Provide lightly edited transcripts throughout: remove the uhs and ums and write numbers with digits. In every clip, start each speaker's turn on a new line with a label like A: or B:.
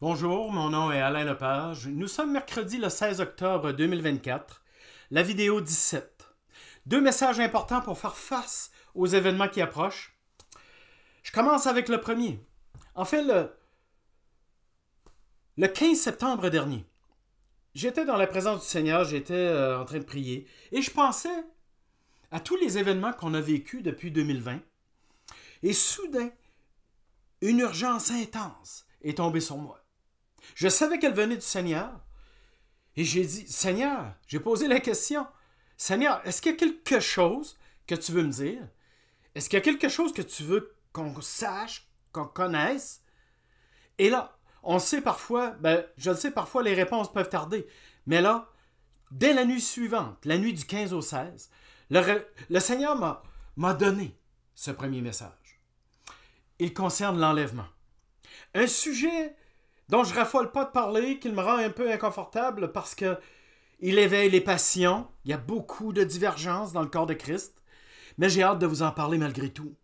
A: Bonjour, mon nom est Alain Lepage. Nous sommes mercredi le 16 octobre 2024, la vidéo 17. Deux messages importants pour faire face aux événements qui approchent. Je commence avec le premier. En fait, le 15 septembre dernier, j'étais dans la présence du Seigneur, j'étais en train de prier, et je pensais à tous les événements qu'on a vécus depuis 2020. Et soudain, une urgence intense est tombée sur moi. Je savais qu'elle venait du Seigneur. Et j'ai dit, Seigneur, j'ai posé la question, Seigneur, est-ce qu'il y a quelque chose que tu veux me dire? Est-ce qu'il y a quelque chose que tu veux qu'on sache, qu'on connaisse? Et là, on sait parfois, je le sais, parfois les réponses peuvent tarder. Mais là, dès la nuit suivante, la nuit du 15 au 16, le Seigneur m'a donné ce premier message. Il concerne l'enlèvement. Un sujet dont je ne raffole pas de parler, qui me rend un peu inconfortable parce qu'il éveille les passions. Il y a beaucoup de divergences dans le corps de Christ, mais j'ai hâte de vous en parler malgré tout.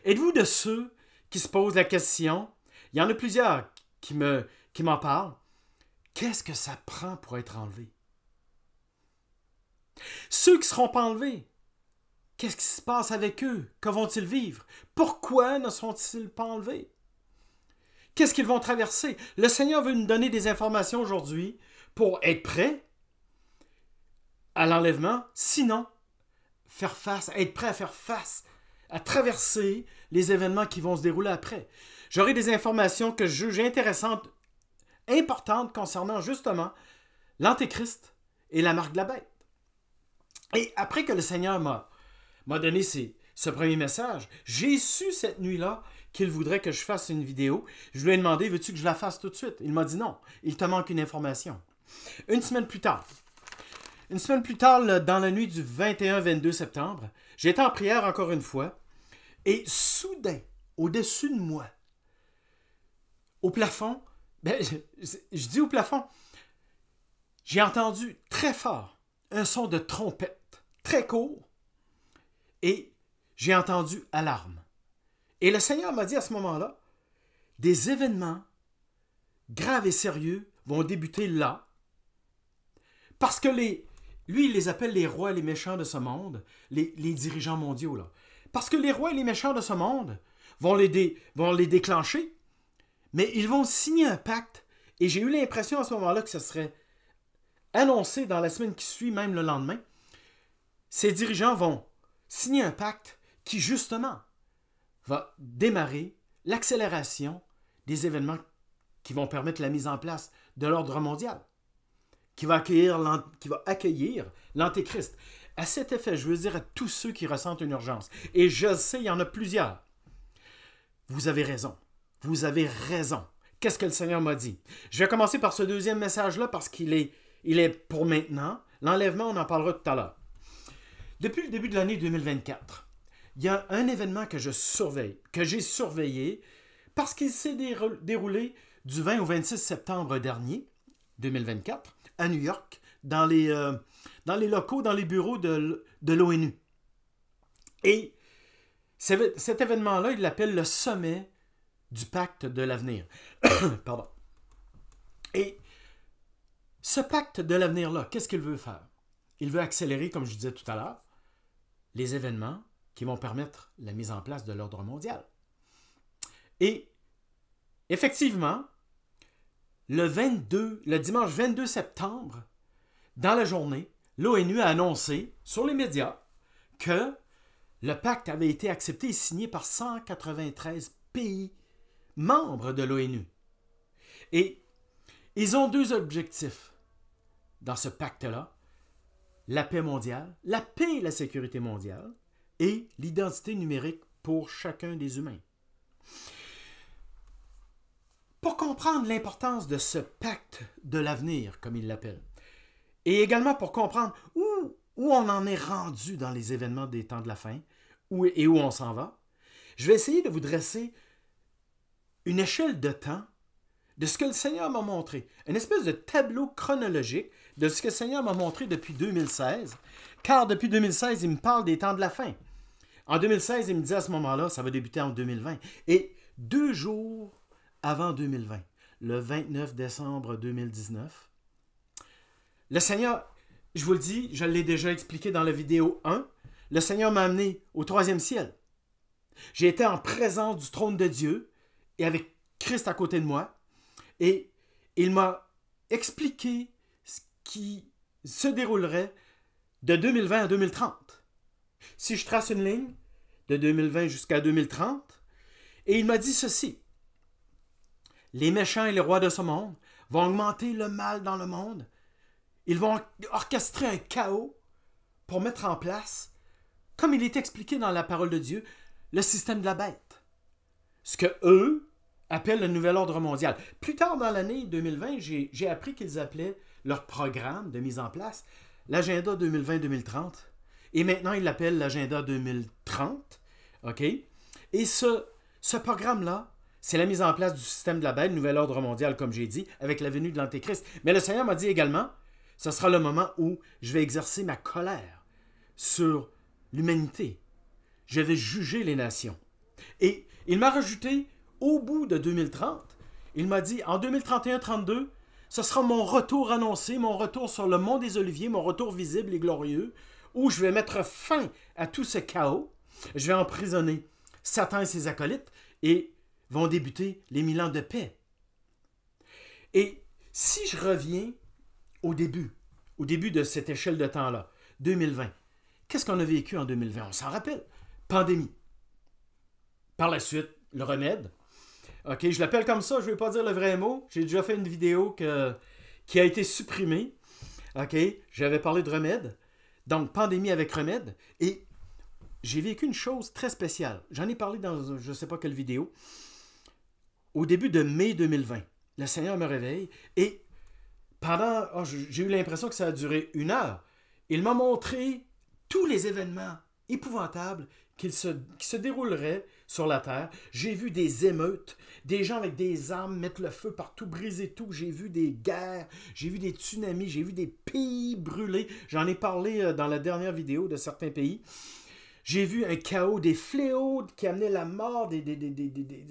A: Êtes-vous de ceux qui se posent la question? Il y en a plusieurs qui m'en parlent. Qu'est-ce que ça prend pour être enlevé? Ceux qui ne seront pas enlevés, qu'est-ce qui se passe avec eux? Que vont-ils vivre? Pourquoi ne sont-ils pas enlevés? Qu'est-ce qu'ils vont traverser? Le Seigneur veut nous donner des informations aujourd'hui pour être prêt à l'enlèvement. Sinon, être prêt à faire face, à traverser les événements qui vont se dérouler après. J'aurai des informations que je juge intéressantes, importantes concernant justement l'Antéchrist et la marque de la bête. Et après que le Seigneur m'a donné ce premier message, j'ai su cette nuit-là qu'il voudrait que je fasse une vidéo. Je lui ai demandé, veux-tu que je la fasse tout de suite? Il m'a dit non, il te manque une information. Une semaine plus tard, dans la nuit du 21-22 septembre, j'étais en prière encore une fois, et soudain, au-dessus de moi, au plafond, je dis au plafond, j'ai entendu très fort un son de trompette, très court, et j'ai entendu alarme. Et le Seigneur m'a dit à ce moment-là, des événements graves et sérieux vont débuter là, parce que lui, il les appelle les rois et les méchants de ce monde, les dirigeants mondiaux, là. Parce que les rois et les méchants de ce monde vont les déclencher, mais ils vont signer un pacte, et j'ai eu l'impression à ce moment-là que ce serait annoncé dans la semaine qui suit, même le lendemain. Ces dirigeants vont signer un pacte qui, justement, va démarrer l'accélération des événements qui vont permettre la mise en place de l'ordre mondial, qui va accueillir l'Antéchrist. À cet effet, je veux dire à tous ceux qui ressentent une urgence, et je sais, il y en a plusieurs, vous avez raison. Vous avez raison. Qu'est-ce que le Seigneur m'a dit? Je vais commencer par ce deuxième message-là parce qu'il est pour maintenant. L'enlèvement, on en parlera tout à l'heure. Depuis le début de l'année 2024, il y a un événement que j'ai surveillé, parce qu'il s'est déroulé du 20 au 26 septembre dernier, 2024, à New York, dans les locaux, dans les bureaux de l'ONU. Et cet événement-là, il l'appelle le sommet du pacte de l'avenir. Pardon. Et ce pacte de l'avenir-là, qu'est-ce qu'il veut faire? Il veut accélérer, comme je disais tout à l'heure, les événements qui vont permettre la mise en place de l'ordre mondial. Et effectivement, le dimanche 22 septembre, dans la journée, l'ONU a annoncé sur les médias que le pacte avait été accepté et signé par 193 pays membres de l'ONU. Et ils ont deux objectifs dans ce pacte-là: la paix mondiale, la paix et la sécurité mondiale, et l'identité numérique pour chacun des humains. Pour comprendre l'importance de ce pacte de l'avenir, comme il l'appelle, et également pour comprendre où on en est rendu dans les événements des temps de la fin, où on s'en va, je vais essayer de vous dresser une échelle de temps de ce que le Seigneur m'a montré, une espèce de tableau chronologique de ce que le Seigneur m'a montré depuis 2016, car depuis 2016, il me parle des temps de la fin. En 2016, il me dit à ce moment-là, ça va débuter en 2020, et 2 jours avant 2020, le 29 décembre 2019. Le Seigneur, je vous le dis, je l'ai déjà expliqué dans la vidéo 1, le Seigneur m'a amené au 3e ciel. J'ai été en présence du trône de Dieu et avec Christ à côté de moi. Et il m'a expliqué ce qui se déroulerait de 2020 à 2030. Si je trace une ligne de 2020 jusqu'à 2030, et il m'a dit ceci. Les méchants et les rois de ce monde vont augmenter le mal dans le monde. Ils vont orchestrer un chaos pour mettre en place, comme il est expliqué dans la parole de Dieu, le système de la bête. Ce que eux appellent le nouvel ordre mondial. Plus tard dans l'année 2020, j'ai appris qu'ils appelaient leur programme de mise en place l'agenda 2020-2030. Et maintenant, ils l'appellent l'agenda 2030. OK? Et ce programme-là, c'est la mise en place du système de la bête, nouvel ordre mondial, comme j'ai dit, avec la venue de l'Antéchrist. Mais le Seigneur m'a dit également, ce sera le moment où je vais exercer ma colère sur l'humanité. Je vais juger les nations. Et il m'a rajouté, au bout de 2030, il m'a dit, en 2031-32, ce sera mon retour annoncé, mon retour sur le mont des Oliviers, mon retour visible et glorieux, où je vais mettre fin à tout ce chaos. Je vais emprisonner Satan et ses acolytes et vont débuter les 1000 ans de paix. Et si je reviens au début de cette échelle de temps-là, 2020, qu'est-ce qu'on a vécu en 2020? On s'en rappelle. Pandémie. Par la suite, le remède. OK, je l'appelle comme ça, je ne vais pas dire le vrai mot. J'ai déjà fait une vidéo qui a été supprimée. OK, j'avais parlé de remède. Donc, pandémie avec remède. Et j'ai vécu une chose très spéciale. J'en ai parlé dans je ne sais pas quelle vidéo. Au début de mai 2020, le Seigneur me réveille et j'ai eu l'impression que ça a duré 1 heure. Il m'a montré tous les événements épouvantables qui se dérouleraient sur la terre. J'ai vu des émeutes, des gens avec des armes mettre le feu partout, briser tout. J'ai vu des guerres, j'ai vu des tsunamis, j'ai vu des pays brûlés. J'en ai parlé dans la dernière vidéo de certains pays. J'ai vu un chaos, des fléaux qui amenaient la mort, des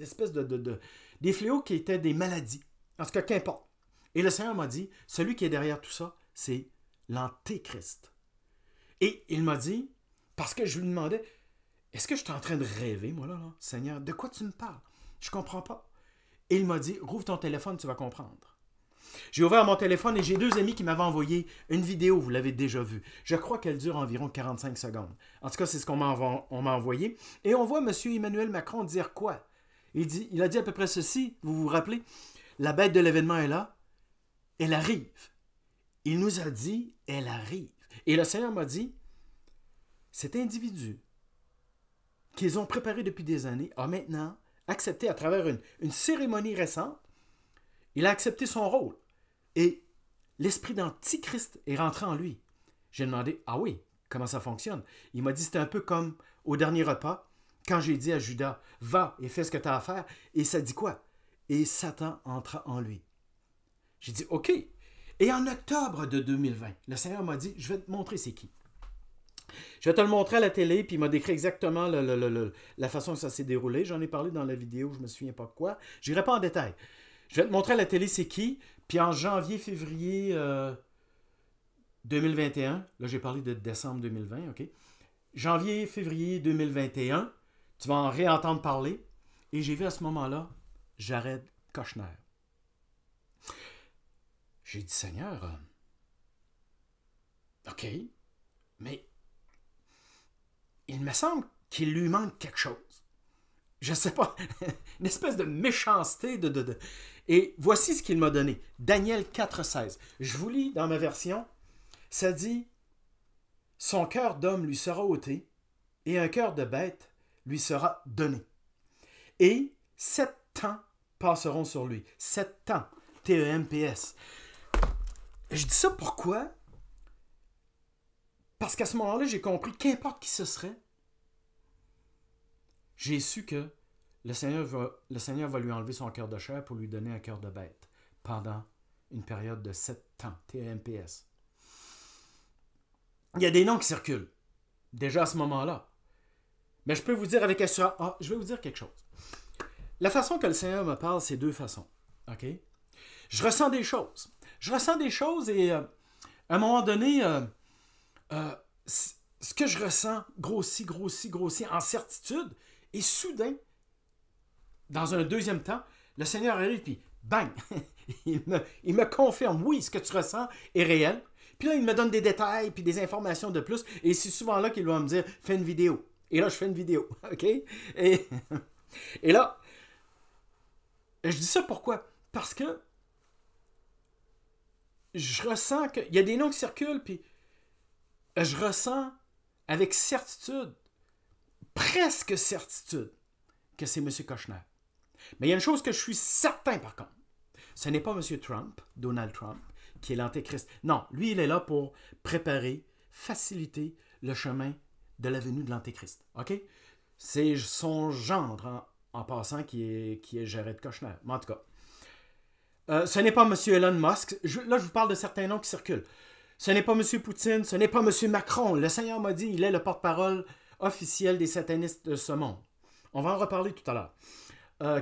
A: espèces des fléaux qui étaient des maladies. En tout cas, qu'importe. Et le Seigneur m'a dit, celui qui est derrière tout ça, c'est l'Antéchrist. Et il m'a dit, parce que je lui demandais, est-ce que je suis en train de rêver, moi, là, Seigneur? De quoi tu me parles? Je comprends pas. Et il m'a dit, rouvre ton téléphone, tu vas comprendre. J'ai ouvert mon téléphone et j'ai 2 amis qui m'avaient envoyé une vidéo, vous l'avez déjà vue. Je crois qu'elle dure environ 45 secondes. En tout cas, c'est ce qu'on m'a envoyé. Et on voit M. Emmanuel Macron dire quoi? Il a dit à peu près ceci, vous vous rappelez? La bête de l'événement est là, elle arrive. Il nous a dit, elle arrive. Et le Seigneur m'a dit, cet individu qu'ils ont préparé depuis des années a maintenant accepté à travers une cérémonie récente, il a accepté son rôle. Et l'esprit d'Antichrist est rentré en lui. J'ai demandé, ah oui, comment ça fonctionne? Il m'a dit, c'était un peu comme au dernier repas, quand j'ai dit à Judas, va et fais ce que tu as à faire. Et ça dit quoi? Et Satan entra en lui. J'ai dit, OK. Et en octobre de 2020, le Seigneur m'a dit, je vais te montrer c'est qui. Je vais te le montrer à la télé, puis il m'a décrit exactement la façon que ça s'est déroulé. J'en ai parlé dans la vidéo, je ne me souviens pas quoi. Je n'irai pas en détail. Je vais te montrer à la télé c'est qui, puis en janvier-février 2021, là j'ai parlé de décembre 2020, OK? Janvier-février 2021, tu vas en réentendre parler, et j'ai vu à ce moment-là, Jared Kushner. J'ai dit, Seigneur, OK, mais il me semble qu'il lui manque quelque chose. Je ne sais pas, une espèce de méchanceté. Et voici ce qu'il m'a donné. Daniel 4,16. Je vous lis dans ma version. Ça dit, son cœur d'homme lui sera ôté et un cœur de bête lui sera donné. Et 7 ans passeront sur lui. 7 ans. T-E-M-P-S. Je dis ça pourquoi? Parce qu'à ce moment-là, j'ai compris qu'importe qui ce serait, j'ai su que le Seigneur va lui enlever son cœur de chair pour lui donner un cœur de bête pendant une période de 7 ans. T-E-M-P-S. Il y a des noms qui circulent, déjà à ce moment-là. Mais je peux vous dire avec assurance... je vais vous dire quelque chose. La façon que le Seigneur me parle, c'est 2 façons. OK? je ressens des choses. Je ressens des choses et à un moment donné, ce que je ressens grossit, grossit, grossit en certitude. Et soudain, dans un deuxième temps, le Seigneur arrive puis bang! il me confirme, oui, ce que tu ressens est réel. Puis là, il me donne des détails puis des informations de plus. Et c'est souvent là qu'il va me dire, fais une vidéo. Et là, je fais une vidéo. OK? Et là, je dis ça pourquoi? Parce que je ressens qu'il y a des noms qui circulent, puis je ressens avec certitude, presque certitude, que c'est M. Kushner. Mais il y a une chose que je suis certain, par contre. Ce n'est pas M. Trump, Donald Trump, qui est l'antéchrist. Non, lui, il est là pour préparer, faciliter le chemin de la venue de l'antéchrist. OK? C'est son gendre, en passant, qui est Jared Kushner. Mais en tout cas, ce n'est pas M. Elon Musk. Là, je vous parle de certains noms qui circulent. Ce n'est pas M. Poutine, ce n'est pas M. Macron. Le Seigneur m'a dit, il est le porte-parole officiel des satanistes de ce monde. On va en reparler tout à l'heure.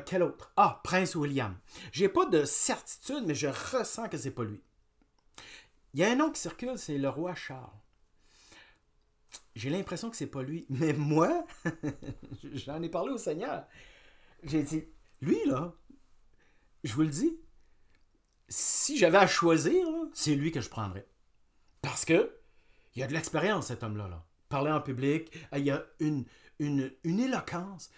A: Quel autre? Ah, Prince William. J'ai pas de certitude, mais je ressens que c'est pas lui. Il y a un nom qui circule, c'est le roi Charles. J'ai l'impression que c'est pas lui. Mais moi, j'en ai parlé au Seigneur. J'ai dit, lui, là, je vous le dis, si j'avais à choisir, c'est lui que je prendrais. Parce que il y a de l'expérience, cet homme-là. Là. Parler en public, il y a une éloquence.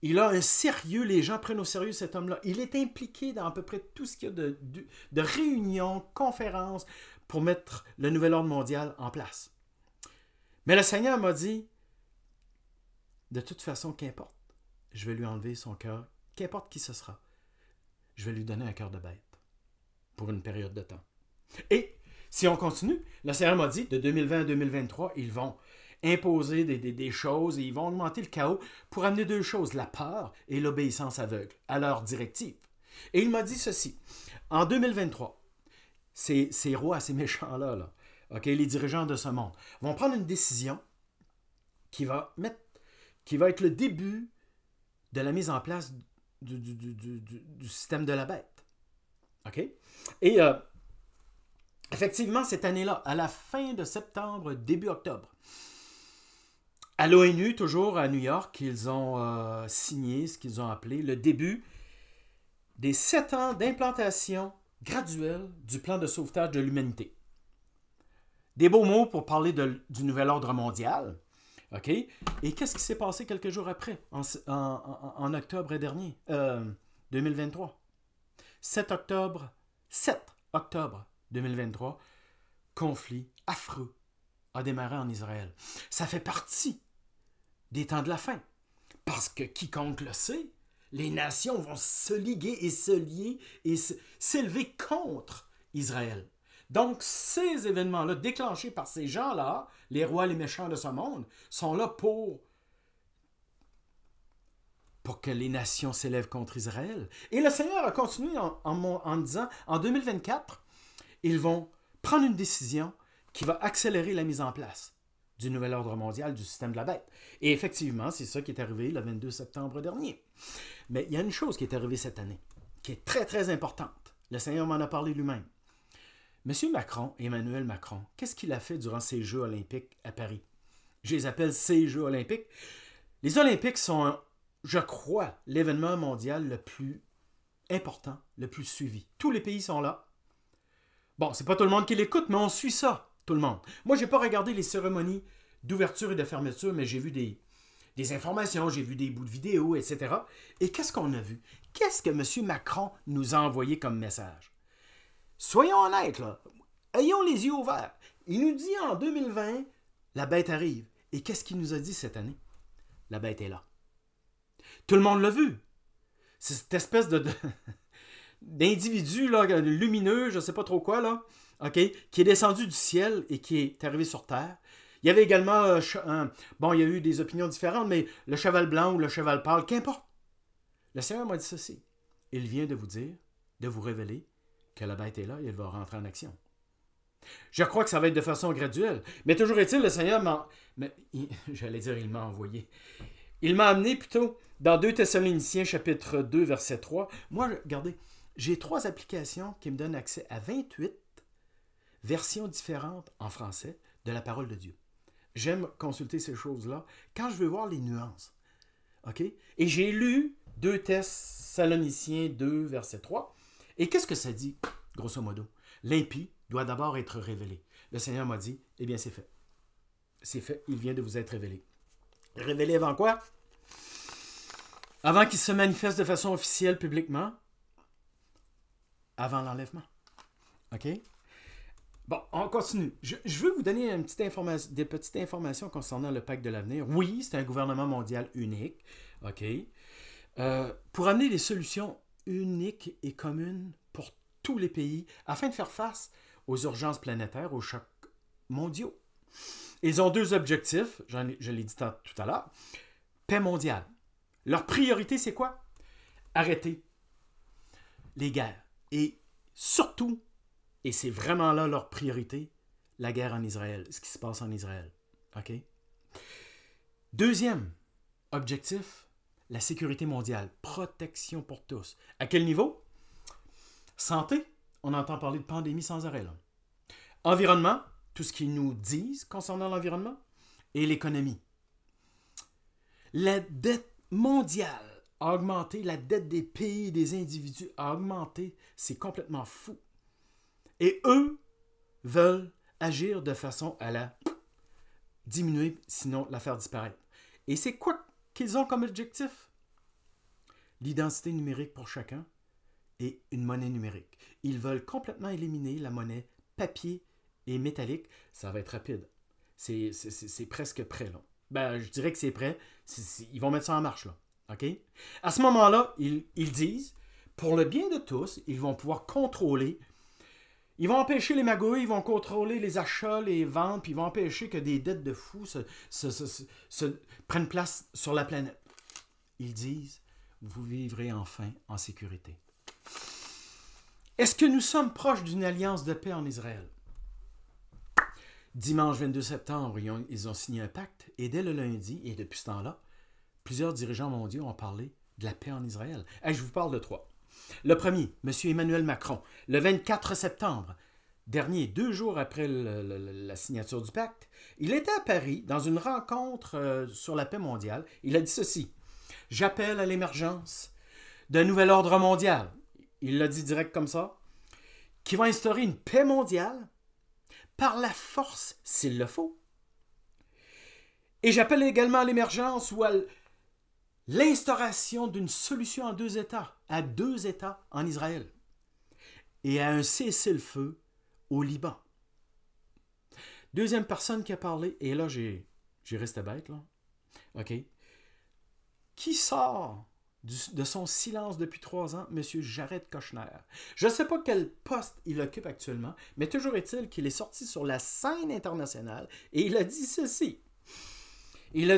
A: Il a un sérieux, les gens prennent au sérieux cet homme-là. Il est impliqué dans à peu près tout ce qu'il y a de réunions, conférences pour mettre le nouvel ordre mondial en place. Mais le Seigneur m'a dit, de toute façon, qu'importe, je vais lui enlever son cœur, qu'importe qui ce sera, je vais lui donner un cœur de bête pour une période de temps. Et si on continue, le Seigneur m'a dit, de 2020 à 2023, ils vont imposer des choses et ils vont augmenter le chaos pour amener deux choses, la peur et l'obéissance aveugle à leurs directives. Et il m'a dit ceci, en 2023, ces rois, ces méchants-là, là, okay, les dirigeants de ce monde, vont prendre une décision qui va être le début de la mise en place du système de la bête. OK? Et effectivement, cette année-là, à la fin de septembre, début octobre, à l'ONU, toujours à New York, ils ont signé ce qu'ils ont appelé le début des 7 ans d'implantation graduelle du plan de sauvetage de l'humanité. Des beaux mots pour parler du nouvel ordre mondial. OK? Et qu'est-ce qui s'est passé quelques jours après, en octobre dernier, 2023? 7 octobre 2023, conflit affreux a démarré en Israël. Ça fait partie des temps de la fin. Parce que quiconque le sait, les nations vont se liguer et se lier et s'élever contre Israël. Donc, ces événements-là, déclenchés par ces gens-là, les rois, les méchants de ce monde, sont là pour que les nations s'élèvent contre Israël. Et le Seigneur a continué en disant, en 2024, ils vont prendre une décision qui va accélérer la mise en place du nouvel ordre mondial, du système de la bête. Et effectivement, c'est ça qui est arrivé le 22 septembre dernier. Mais il y a une chose qui est arrivée cette année, qui est très, très importante. Le Seigneur m'en a parlé lui-même. Monsieur Macron, Emmanuel Macron, qu'est-ce qu'il a fait durant ces Jeux olympiques à Paris? Je les appelle ces Jeux olympiques. Les Olympiques sont, je crois, l'événement mondial le plus important, le plus suivi. Tous les pays sont là. Bon, c'est pas tout le monde qui l'écoute, mais on suit ça, tout le monde. Moi, j'ai pas regardé les cérémonies d'ouverture et de fermeture, mais j'ai vu des informations, j'ai vu des bouts de vidéos, etc. Et qu'est-ce qu'on a vu? Qu'est-ce que M. Macron nous a envoyé comme message? Soyons honnêtes, là. Ayons les yeux ouverts. Il nous dit en 2020, la bête arrive. Et qu'est-ce qu'il nous a dit cette année? La bête est là. Tout le monde l'a vu. C'est cette espèce d'individu là, lumineux, je ne sais pas trop quoi, là, okay, qui est descendu du ciel et qui est arrivé sur terre. Il y avait également, bon, il y a eu des opinions différentes, mais le cheval blanc ou le cheval pâle, qu'importe. Le Seigneur m'a dit ceci. Il vient de vous dire, de vous révéler, que la bête est là et elle va rentrer en action. Je crois que ça va être de façon graduelle. Mais toujours est-il, le Seigneur m'a... J'allais dire, il m'a envoyé. Il m'a amené plutôt dans 2 Thessaloniciens, chapitre 2, verset 3. Moi, regardez, j'ai 3 applications qui me donnent accès à 28 versions différentes en français de la parole de Dieu. J'aime consulter ces choses-là quand je veux voir les nuances. OK? Et j'ai lu 2 Thessaloniciens 2, verset 3. Et qu'est-ce que ça dit, grosso modo? L'impie doit d'abord être révélé. Le Seigneur m'a dit, eh bien, c'est fait. C'est fait, il vient de vous être révélé. Révélé avant quoi? Avant qu'il se manifeste de façon officielle publiquement, avant l'enlèvement. OK? Bon, on continue. Je veux vous donner des petites informations concernant le pacte de l'avenir. Oui, c'est un gouvernement mondial unique. OK? Pour amener des solutions uniques et communes pour tous les pays afin de faire face aux urgences planétaires, aux chocs mondiaux. Ils ont 2 objectifs, je l'ai dit tout à l'heure. Paix mondiale. Leur priorité, c'est quoi? Arrêter les guerres. Et surtout, et c'est vraiment là leur priorité, la guerre en Israël, ce qui se passe en Israël. OK? Deuxième objectif, la sécurité mondiale, protection pour tous. À quel niveau? Santé, on entend parler de pandémie sans arrêt, là. Environnement, tout ce qu'ils nous disent concernant l'environnement, et l'économie. La dette mondiale a augmenté, la dette des pays et des individus a augmenté, c'est complètement fou. Et eux veulent agir de façon à la diminuer, sinon la faire disparaître. Et c'est quoi qu'ils ont comme objectif? L'identité numérique pour chacun et une monnaie numérique. Ils veulent complètement éliminer la monnaie papier et métallique. Ça va être rapide. C'est presque prêt, là. Ben, je dirais que c'est prêt. Ils vont mettre ça en marche, là. OK? À ce moment-là, ils disent, pour le bien de tous, ils vont pouvoir contrôler. Ils vont empêcher les magouilles, ils vont contrôler les achats, les ventes, puis ils vont empêcher que des dettes de fous se prennent place sur la planète. Ils disent, vous vivrez enfin en sécurité. Est-ce que nous sommes proches d'une alliance de paix en Israël? Dimanche 22 septembre, ils ont signé un pacte, et dès le lundi, et depuis ce temps-là, plusieurs dirigeants mondiaux ont parlé de la paix en Israël. Hey, je vous parle de 3. Le premier, M. Emmanuel Macron, le 24 septembre dernier, 2 jours après la signature du pacte, il était à Paris dans une rencontre sur la paix mondiale. Il a dit ceci: « J'appelle à l'émergence d'un nouvel ordre mondial. » Il l'a dit direct comme ça, qui va instaurer une paix mondiale par la force, s'il le faut. Et j'appelle également à l'émergence ou à l'instauration d'une solution à 2 États, en Israël, et à un cessez-le-feu au Liban. Deuxième personne qui a parlé, et là j'ai resté bête, là. OK. Qui sort de son silence depuis 3 ans? M. Jared Kushner. Je ne sais pas quel poste il occupe actuellement, mais toujours est-il qu'il est sorti sur la scène internationale et il a dit ceci. Il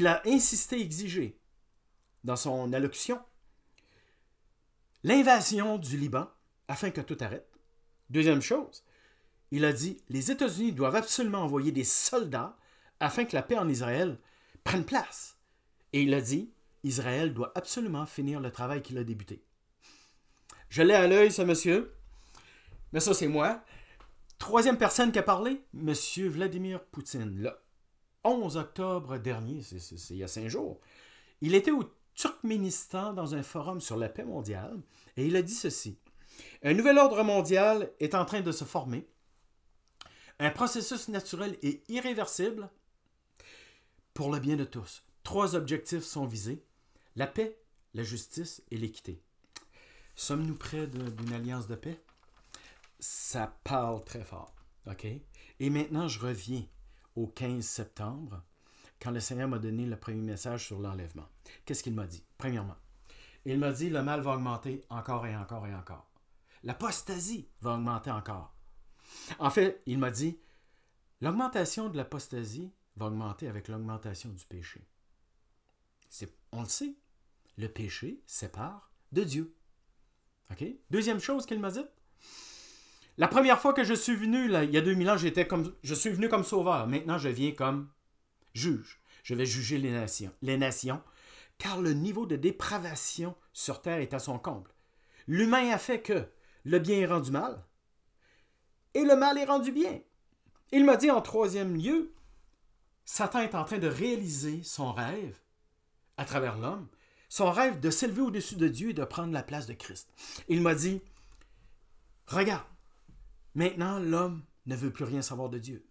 A: a insisté, exigé, dans son allocution, l'invasion du Liban afin que tout arrête. Deuxième chose, il a dit, les États-Unis doivent absolument envoyer des soldats afin que la paix en Israël prenne place. Et il a dit, Israël doit absolument finir le travail qu'il a débuté. Je l'ai à l'œil, ce monsieur, mais ça c'est moi. Troisième personne qui a parlé, M. Vladimir Poutine, le 11 octobre dernier, c'est il y a 5 jours. Il était au Turkménistan dans un forum sur la paix mondiale et il a dit ceci. Un nouvel ordre mondial est en train de se former. Un processus naturel et irréversible pour le bien de tous. 3 objectifs sont visés. La paix, la justice et l'équité. Sommes-nous près d'une alliance de paix? Ça parle très fort. OK? Et maintenant, je reviens au 15 septembre, quand le Seigneur m'a donné le premier message sur l'enlèvement. Qu'est-ce qu'il m'a dit? Premièrement, il m'a dit, le mal va augmenter encore et encore et encore. L'apostasie va augmenter encore. En fait, il m'a dit, l'augmentation de l'apostasie va augmenter avec l'augmentation du péché. On le sait, le péché sépare de Dieu. OK? Deuxième chose qu'il m'a dit, la première fois que je suis venu, là, il y a 2000 ans, je suis venu comme sauveur. Maintenant, je viens comme juge. Je vais juger les nations, car le niveau de dépravation sur terre est à son comble. L'humain a fait que le bien est rendu mal et le mal est rendu bien. Il m'a dit en troisième lieu, Satan est en train de réaliser son rêve à travers l'homme, son rêve de s'élever au-dessus de Dieu et de prendre la place de Christ. Il m'a dit, regarde, maintenant l'homme ne veut plus rien savoir de Dieu.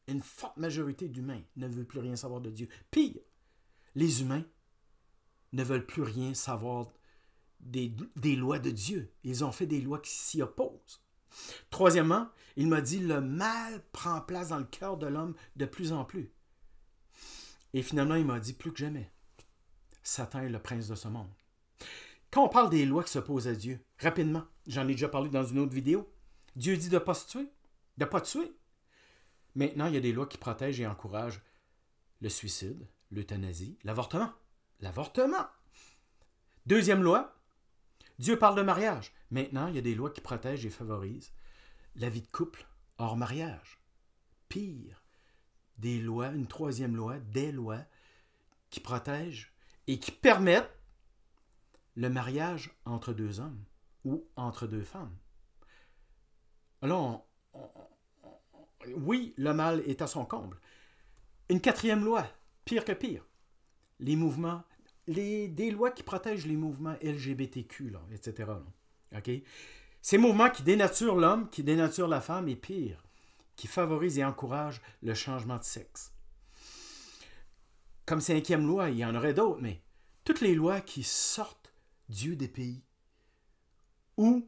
A: Une forte majorité d'humains ne veut plus rien savoir de Dieu. Pire, les humains ne veulent plus rien savoir des lois de Dieu. Ils ont fait des lois qui s'y opposent. Troisièmement, il m'a dit, le mal prend place dans le cœur de l'homme de plus en plus. Et finalement, il m'a dit, plus que jamais, Satan est le prince de ce monde. Quand on parle des lois qui s'opposent à Dieu, rapidement, j'en ai déjà parlé dans une autre vidéo, Dieu dit de ne pas se tuer, de ne pas tuer. Maintenant, il y a des lois qui protègent et encouragent le suicide, l'euthanasie, l'avortement. L'avortement. Deuxième loi, Dieu parle de mariage. Maintenant, il y a des lois qui protègent et favorisent la vie de couple hors mariage. Pire, des lois, une troisième loi, des lois qui protègent et qui permettent le mariage entre deux hommes ou entre deux femmes. Alors, oui, le mal est à son comble. Une quatrième loi, pire que pire, les mouvements, des lois qui protègent les mouvements LGBTQ, là, etc. Là. Okay? Ces mouvements qui dénaturent l'homme, qui dénaturent la femme, et pire, qui favorisent et encouragent le changement de sexe. Comme cinquième loi, il y en aurait d'autres, mais toutes les lois qui sortent Dieu des pays où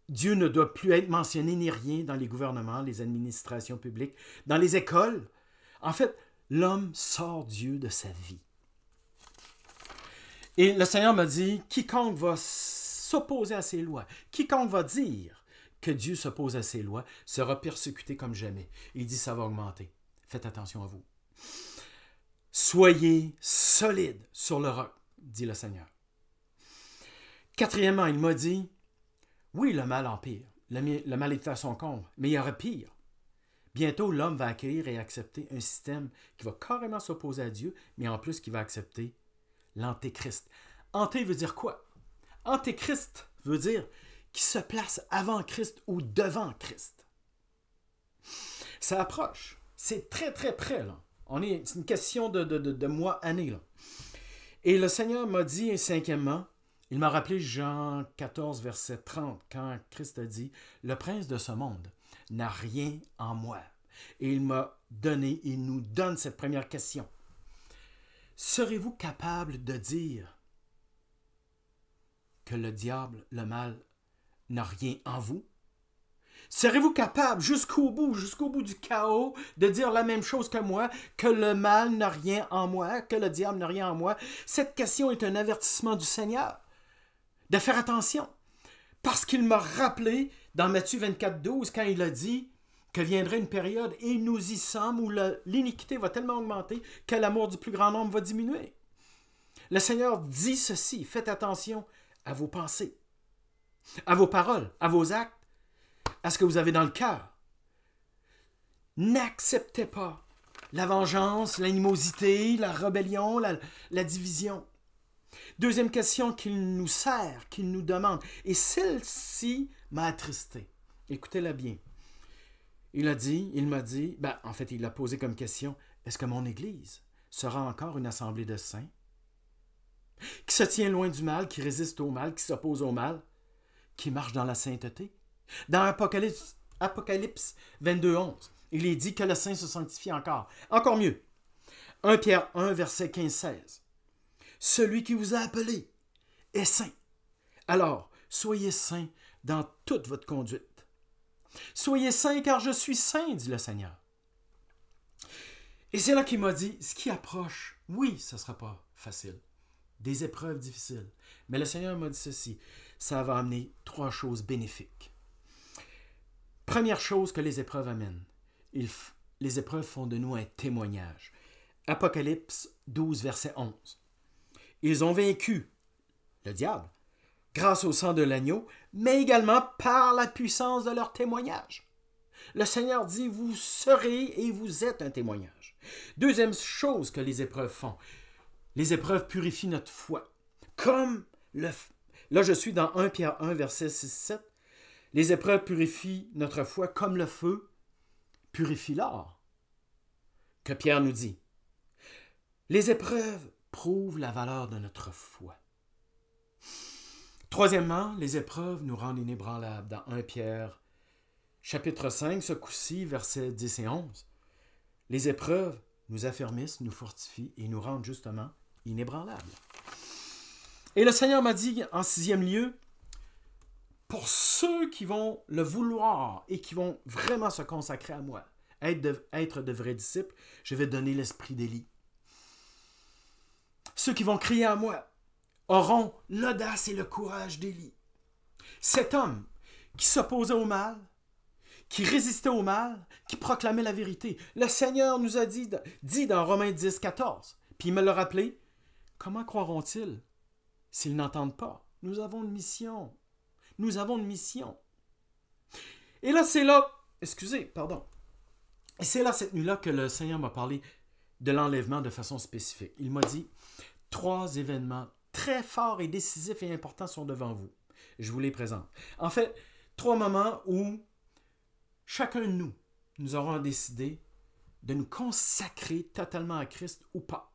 A: Dieu ne doit plus être mentionné ni rien dans les gouvernements, les administrations publiques, dans les écoles. En fait, l'homme sort Dieu de sa vie. Et le Seigneur m'a dit, quiconque va s'opposer à ces lois, quiconque va dire que Dieu s'oppose à ces lois, sera persécuté comme jamais. Il dit, ça va augmenter. Faites attention à vous. Soyez solides sur le roc, dit le Seigneur. Quatrièmement, il m'a dit, oui, le mal empire. Le mal est à son comble, mais il y aura pire. Bientôt, l'homme va accueillir et accepter un système qui va carrément s'opposer à Dieu, mais en plus qui va accepter l'antéchrist. Anté veut dire quoi? Antéchrist veut dire qui se place avant Christ ou devant Christ. Ça approche. C'est très, très près, là. C'est une question de mois, années, là. Et le Seigneur m'a dit, cinquièmement, il m'a rappelé Jean 14, verset 30, quand Christ a dit, « Le prince de ce monde n'a rien en moi. » Et il nous donne cette première question. Serez-vous capable de dire que le diable, le mal, n'a rien en vous? Serez-vous capable, jusqu'au bout du chaos, de dire la même chose que moi, que le mal n'a rien en moi, que le diable n'a rien en moi? Cette question est un avertissement du Seigneur de faire attention. Parce qu'il m'a rappelé dans Matthieu 24, 12, quand il a dit que viendrait une période, et nous y sommes, où l'iniquité va tellement augmenter que l'amour du plus grand nombre va diminuer. Le Seigneur dit ceci, faites attention à vos pensées, à vos paroles, à vos actes, à ce que vous avez dans le cœur. N'acceptez pas la vengeance, l'animosité, la rébellion, la division. Deuxième question qu'il nous sert, qu'il nous demande, et celle-ci m'a attristé. Écoutez-la bien. Il m'a dit, en fait, il a posé comme question, est-ce que mon Église sera encore une assemblée de saints qui se tient loin du mal, qui résiste au mal, qui s'oppose au mal, qui marche dans la sainteté? Dans Apocalypse 22, 11, il est dit que le saint se sanctifie encore. Encore mieux. 1 Pierre 1, verset 15, 16. Celui qui vous a appelé est saint. Alors, soyez saints dans toute votre conduite. Soyez saints car je suis saint, dit le Seigneur. Et c'est là qu'il m'a dit, ce qui approche, oui, ce ne sera pas facile. Des épreuves difficiles. Mais le Seigneur m'a dit ceci, ça va amener 3 choses bénéfiques. Première chose que les épreuves amènent, les épreuves font de nous un témoignage. Apocalypse 12, verset 11. Ils ont vaincu le diable grâce au sang de l'agneau, mais également par la puissance de leur témoignage. Le Seigneur dit, vous serez et vous êtes un témoignage. Deuxième chose que les épreuves font, les épreuves purifient notre foi. Comme Là, je suis dans 1 Pierre 1, verset 6-7. Les épreuves purifient notre foi comme le feu purifie l'or. Que Pierre nous dit. Les épreuves prouvent la valeur de notre foi. Troisièmement, les épreuves nous rendent inébranlables. Dans 1 Pierre, chapitre 5, ce coup-ci, versets 10 et 11. Les épreuves nous affermissent, nous fortifient et nous rendent justement inébranlables. Et le Seigneur m'a dit en 6e lieu, pour ceux qui vont le vouloir et qui vont vraiment se consacrer à moi, être de vrais disciples, je vais donner l'esprit d'Élie. Ceux qui vont crier à moi auront l'audace et le courage d'Élie. Cet homme qui s'opposait au mal, qui résistait au mal, qui proclamait la vérité. Le Seigneur nous a dit dans Romains 10, 14, puis il me l'a rappelé, comment croiront-ils s'ils n'entendent pas? Nous avons une mission. Nous avons une mission. Et là, c'est là, cette nuit-là, que le Seigneur m'a parlé de l'enlèvement de façon spécifique. Il m'a dit, 3 événements très forts et décisifs et importants sont devant vous. Je vous les présente. En fait, 3 moments où chacun de nous aurons décidé de nous consacrer totalement à Christ ou pas.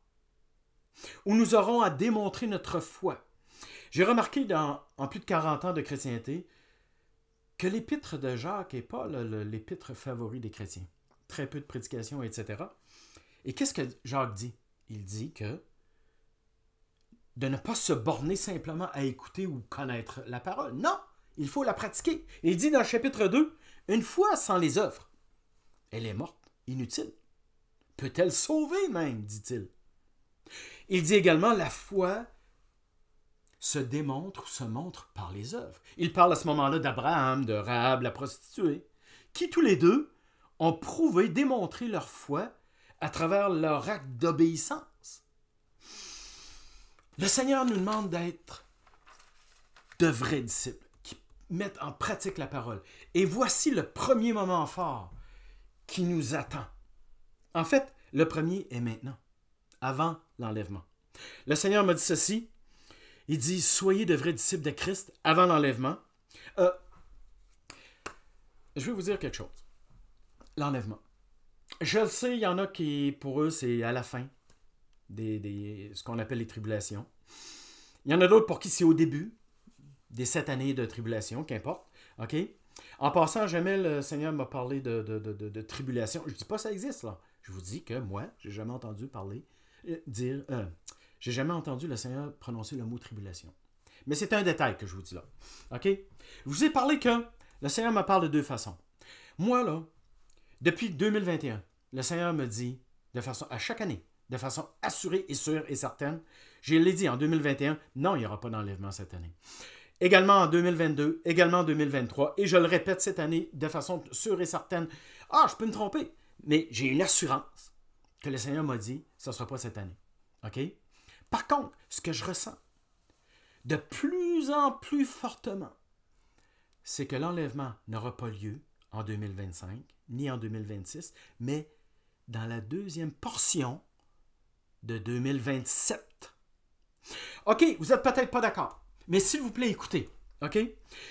A: Où nous aurons à démontrer notre foi. J'ai remarqué en plus de 40 ans de chrétienté que l'épître de Jacques n'est pas l'épître favori des chrétiens. Très peu de prédications, etc. Et qu'est-ce que Jacques dit? Il dit que de ne pas se borner simplement à écouter ou connaître la parole. Non, il faut la pratiquer. Et il dit dans le chapitre 2, une foi sans les œuvres, elle est morte, inutile. Peut-elle sauver même, dit-il. Il dit également, la foi se démontre ou se montre par les œuvres. Il parle à ce moment-là d'Abraham, de Rahab, la prostituée, qui tous les deux ont prouvé, démontré leur foi à travers leur acte d'obéissance. Le Seigneur nous demande d'être de vrais disciples qui mettent en pratique la parole. Et voici le premier moment fort qui nous attend. En fait, le premier est maintenant, avant l'enlèvement. Le Seigneur m'a dit ceci. Il dit, soyez de vrais disciples de Christ avant l'enlèvement. Je vais vous dire quelque chose. L'enlèvement. Je le sais, il y en a qui, pour eux, c'est à la fin, ce qu'on appelle les tribulations. Il y en a d'autres pour qui c'est au début des 7 années de tribulation, qu'importe. OK? En passant, jamais le Seigneur m'a parlé de tribulation. Je ne dis pas que ça existe, là. Je vous dis que moi, j'ai jamais entendu j'ai jamais entendu le Seigneur prononcer le mot tribulation. Mais c'est un détail que je vous dis là. OK? Je vous ai parlé que le Seigneur me parle de 2 façons. Moi, là, depuis 2021, le Seigneur me dit, à chaque année, de façon assurée et sûre et certaine, je l'ai dit en 2021, non, il n'y aura pas d'enlèvement cette année. Également en 2022, également en 2023, et je le répète cette année de façon sûre et certaine. Je peux me tromper, mais j'ai une assurance que le Seigneur m'a dit, ce ne sera pas cette année. OK? Par contre, ce que je ressens de plus en plus fortement, c'est que l'enlèvement n'aura pas lieu en 2025, ni en 2026, mais dans la deuxième portion de 2027. OK, vous n'êtes peut-être pas d'accord, mais s'il vous plaît, écoutez. OK?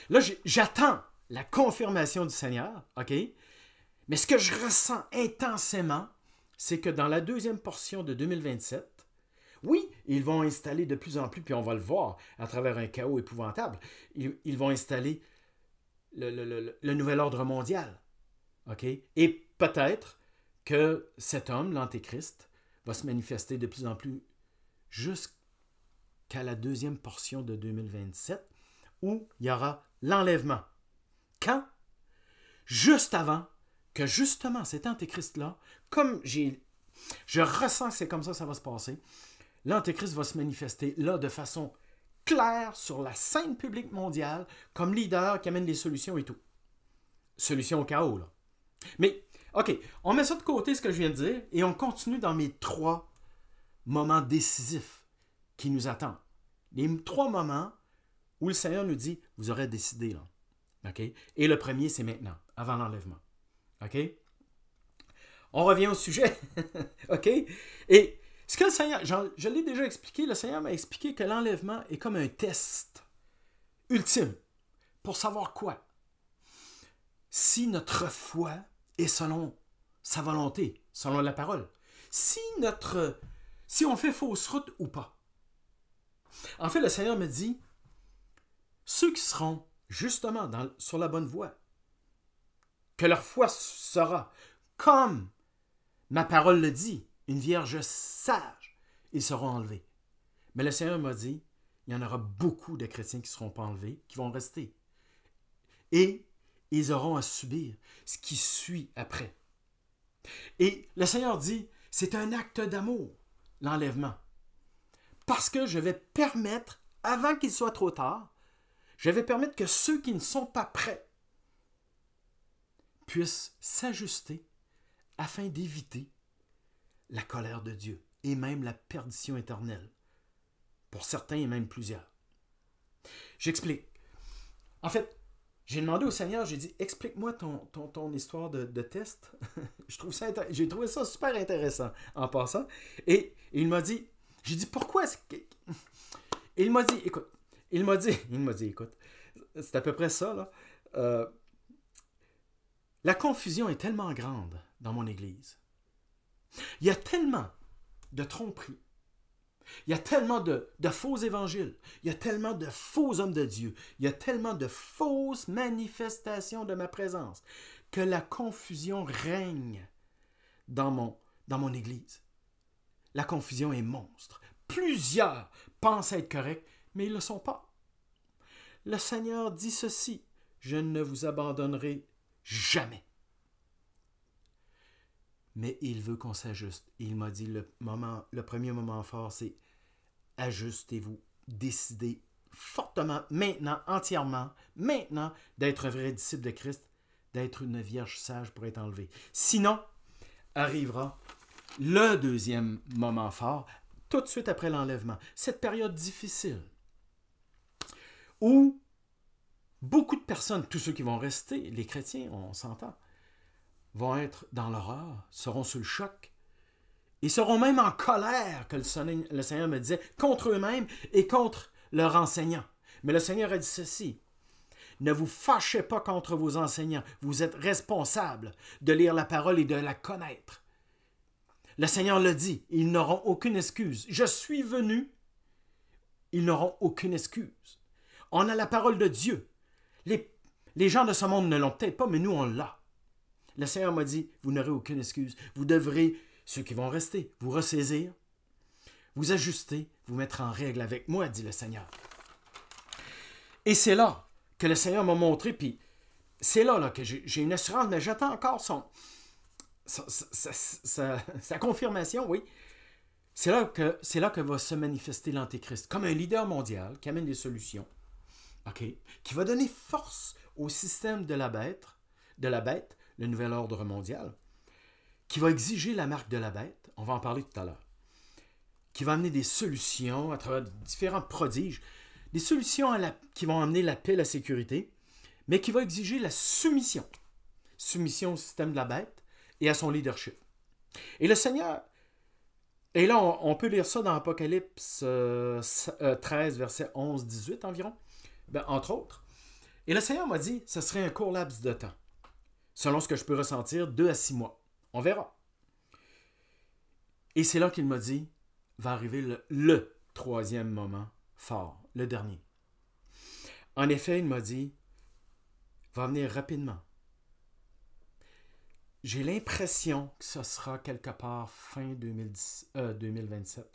A: Là, j'attends la confirmation du Seigneur. OK? Mais ce que je ressens intensément, c'est que dans la deuxième portion de 2027, oui, ils vont installer de plus en plus, puis on va le voir à travers un chaos épouvantable, ils vont installer le nouvel ordre mondial. OK? Et peut-être que cet homme, l'Antéchrist, va se manifester de plus en plus jusqu'à la deuxième portion de 2027, où il y aura l'enlèvement. Quand? Juste avant que justement cet Antéchrist-là, comme je ressens que c'est comme ça va se passer, l'Antéchrist va se manifester là de façon claire sur la scène publique mondiale comme leader qui amène des solutions et tout. Solutions au chaos, là. Mais, OK, on met ça de côté, ce que je viens de dire, et on continue dans mes 3 moments décisifs qui nous attendent. Les 3 moments où le Seigneur nous dit, vous aurez décidé, là. OK? Et le premier, c'est maintenant, avant l'enlèvement. OK? On revient au sujet. OK? Et ce que le Seigneur, je l'ai déjà expliqué, le Seigneur m'a expliqué que l'enlèvement est comme un test ultime pour savoir quoi? Si notre foi est selon sa volonté, selon la parole. Si on fait fausse route ou pas. En fait, le Seigneur me dit, ceux qui seront justement sur la bonne voie, que leur foi sera comme ma parole le dit, une vierge sage, ils seront enlevés. Mais le Seigneur m'a dit, il y en aura beaucoup de chrétiens qui ne seront pas enlevés, qui vont rester. Et ils auront à subir ce qui suit après. Et le Seigneur dit, c'est un acte d'amour, l'enlèvement. Parce que je vais permettre, avant qu'il soit trop tard, je vais permettre que ceux qui ne sont pas prêts puissent s'ajuster afin d'éviter la colère de Dieu et même la perdition éternelle. Pour certains et même plusieurs. J'explique. En fait, j'ai demandé au Seigneur, j'ai dit, explique-moi ton histoire de test. J'ai trouvé ça super intéressant en passant. Et il m'a dit, j'ai dit, pourquoi est-ce que... Et il m'a dit, écoute, c'est à peu près ça, là. La confusion est tellement grande dans mon Église. Il y a tellement de tromperies. Il y a tellement de faux évangiles. Il y a tellement de faux hommes de Dieu. Il y a tellement de fausses manifestations de ma présence que la confusion règne dans mon Église. La confusion est monstre. Plusieurs pensent être corrects, mais ils ne le sont pas. Le Seigneur dit ceci, « Je ne vous abandonnerai jamais. » Mais il veut qu'on s'ajuste. Il m'a dit, le premier moment fort, c'est « Ajustez-vous, décidez fortement, maintenant, entièrement, maintenant, d'être un vrai disciple de Christ, d'être une vierge sage pour être enlevé. Sinon, arrivera le deuxième moment fort, tout de suite après l'enlèvement. Cette période difficile où beaucoup de personnes, tous ceux qui vont rester, les chrétiens, on s'entend, vont être dans l'horreur, seront sous le choc, et seront même en colère, que le Seigneur me disait, contre eux-mêmes et contre leurs enseignants. Mais le Seigneur a dit ceci, « Ne vous fâchez pas contre vos enseignants, vous êtes responsables de lire la parole et de la connaître. » Le Seigneur le dit, ils n'auront aucune excuse. Je suis venu, ils n'auront aucune excuse. On a la parole de Dieu. Les gens de ce monde ne l'ont peut-être pas, mais nous, on l'a. Le Seigneur m'a dit, vous n'aurez aucune excuse. Vous devrez, ceux qui vont rester, vous ressaisir, vous ajuster, vous mettre en règle avec moi, dit le Seigneur. Et c'est là que le Seigneur m'a montré, puis c'est là que j'ai une assurance, mais j'attends encore sa confirmation, oui. C'est là que va se manifester l'Antéchrist, comme un leader mondial qui amène des solutions, okay, qui va donner force au système de la bête, le nouvel ordre mondial, qui va exiger la marque de la bête, on va en parler tout à l'heure, qui va amener des solutions à travers différents prodiges, des solutions qui vont amener la paix, la sécurité, mais qui va exiger la soumission au système de la bête et à son leadership. Et le Seigneur, et là on peut lire ça dans Apocalypse 13, verset 11-18 environ, entre autres. Et le Seigneur m'a dit, ce serait un court laps de temps. Selon ce que je peux ressentir, 2 à 6 mois. On verra. Et c'est là qu'il m'a dit, va arriver le troisième moment fort, le dernier. En effet, il m'a dit, va venir rapidement. J'ai l'impression que ce sera quelque part fin 2027.